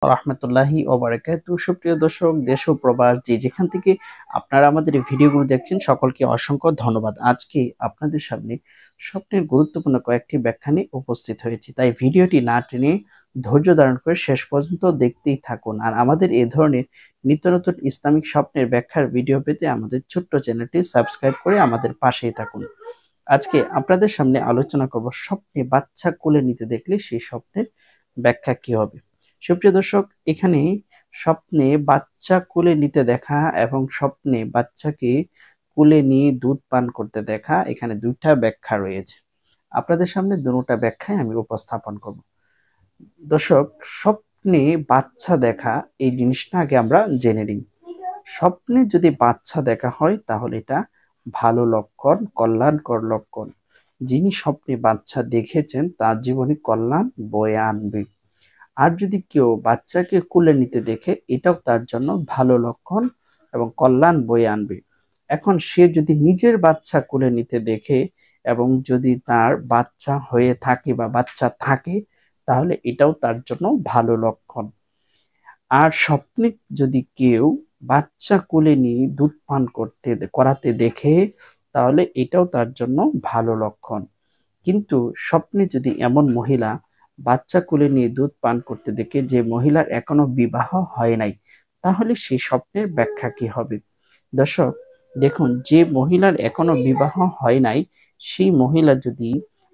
রাহমাতুল্লাহি ওয়া বারাকাতুহু। সুপ্রিয় দর্শক, দেশ ও প্রবাস যে যেখান থেকে আপনারা আমাদের এই ভিডিওগুলো দেখছেন, সকলকে অসংখ্য ধন্যবাদ। আজকে আপনাদের সামনে স্বপ্নের গুরুত্বপূর্ণ কয়েকটি ব্যাখ্যা নিয়ে উপস্থিত হয়েছি, তাই ভিডিওটি না টেনে ধৈর্য ধারণ করে শেষ পর্যন্ত দেখতেই থাকুন। আর আমাদের এই ধরনের নিত্য নতুন ইসলামিক স্বপ্নের ব্যাখ্যার ভিডিও পেতে আমাদের ছোট্ট চ্যানেলটি সাবস্ক্রাইব করে আমাদের পাশেই থাকুন। আজকে আপনাদের সামনে আলোচনা করব স্বপ্নে বাচ্চা কোলে নিতে দেখলে সেই স্বপ্নের ব্যাখ্যা কি হবে। সুপ্রিয় দর্শক, এখানে স্বপ্নে বাচ্চা কোলে নিতে দেখা এবং স্বপ্নে বাচ্চাকে কোলে নিয়ে দুধ পান করতে দেখা, এখানে দুইটা ব্যাখ্যা রয়েছে। আপনাদের সামনে দুটোটা ব্যাখ্যায় আমি উপস্থাপন করব। দর্শক, স্বপ্নে বাচ্চা দেখা এই জিনিসটা আগে আমরা জেনে নিই। স্বপ্নে যদি বাচ্চা দেখা হয় তাহলে এটা ভালো লক্ষণ, কল্যাণকর লক্ষণ। যিনি স্বপ্নে বাচ্চা দেখেছেন তার জীবনে কল্যাণ বয়ে আনবে। আর যদি কেউ বাচ্চাকে কোলে নিতে দেখে, এটাও তার জন্য ভালো লক্ষণ এবং কল্যাণ বয়ে আনবে। এখন সে যদি নিজের বাচ্চা কোলে নিতে দেখে এবং যদি তার বাচ্চা হয়ে থাকে বা বাচ্চা থাকে, তাহলে এটাও তার জন্য ভালো লক্ষণ। আর স্বপ্নে যদি কেউ বাচ্চা কোলে নিয়ে দুধ পান করাতে দেখে, তাহলে এটাও তার জন্য ভালো লক্ষণ। কিন্তু স্বপ্নে যদি এমন মহিলা বাচ্চা কোলে নিয়ে দুধ পান করতে দেখে যে মহিলার এখনো বিবাহ হয় নাই, তাহলে সেই স্বপ্নের ব্যাখ্যা কি হবে? দর্শক, দেখুন, যে মহিলার এখনো বিবাহ হয় নাই সেই মহিলা যদি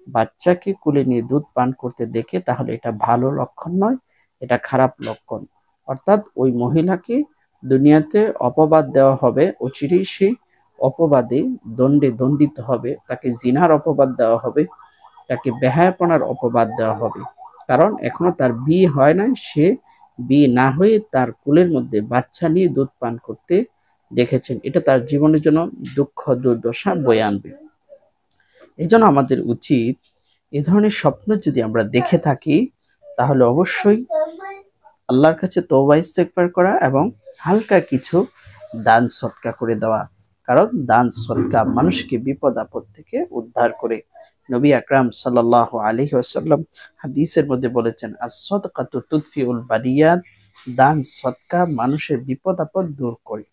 বাচ্চাকে কোলে নিয়ে দুধ পান করতে দেখে, তাহলে এটা ভালো লক্ষণ নয়, এটা খারাপ লক্ষণ। অর্থাৎ ওই মহিলাকে দুনিয়াতে অপবাদ দেওয়া হবে, অচিরেই সেই অপবাদে দণ্ডে দণ্ডিত হবে, তাকে জিনার অপবাদ দেওয়া হবে, তাকে বেহায়াপনার অপবাদ দেওয়া হবে। কারণ এখনো তার বিয়ে হয় নাই, সে বিয়ে না হয়ে তার কোলের মধ্যে বাচ্চা নিয়ে দুধ পান করতে দেখেছেন। এটা তার জীবনের জন্য দুঃখ দুর্দশা বয়ে আনবে। এই জন্য আমাদের উচিত, এ ধরনের স্বপ্ন যদি আমরা দেখে থাকি, তাহলে অবশ্যই আল্লাহর কাছে তওবা ইস্তেগফার করা এবং হালকা কিছু দান সদকা করে দেওয়া। কারণ দান সদকা মানুষকে বিপদ আপদ থেকে উদ্ধার করে। নবী আকরাম সাল্লাল্লাহু আলাইহি ওয়াসাল্লাম হাদিসের মধ্যে বলেছেন, আস-সাদকাতু তুদফিউল বালিয়াত, দান সদকা মানুষের বিপদ আপদ দূর করে।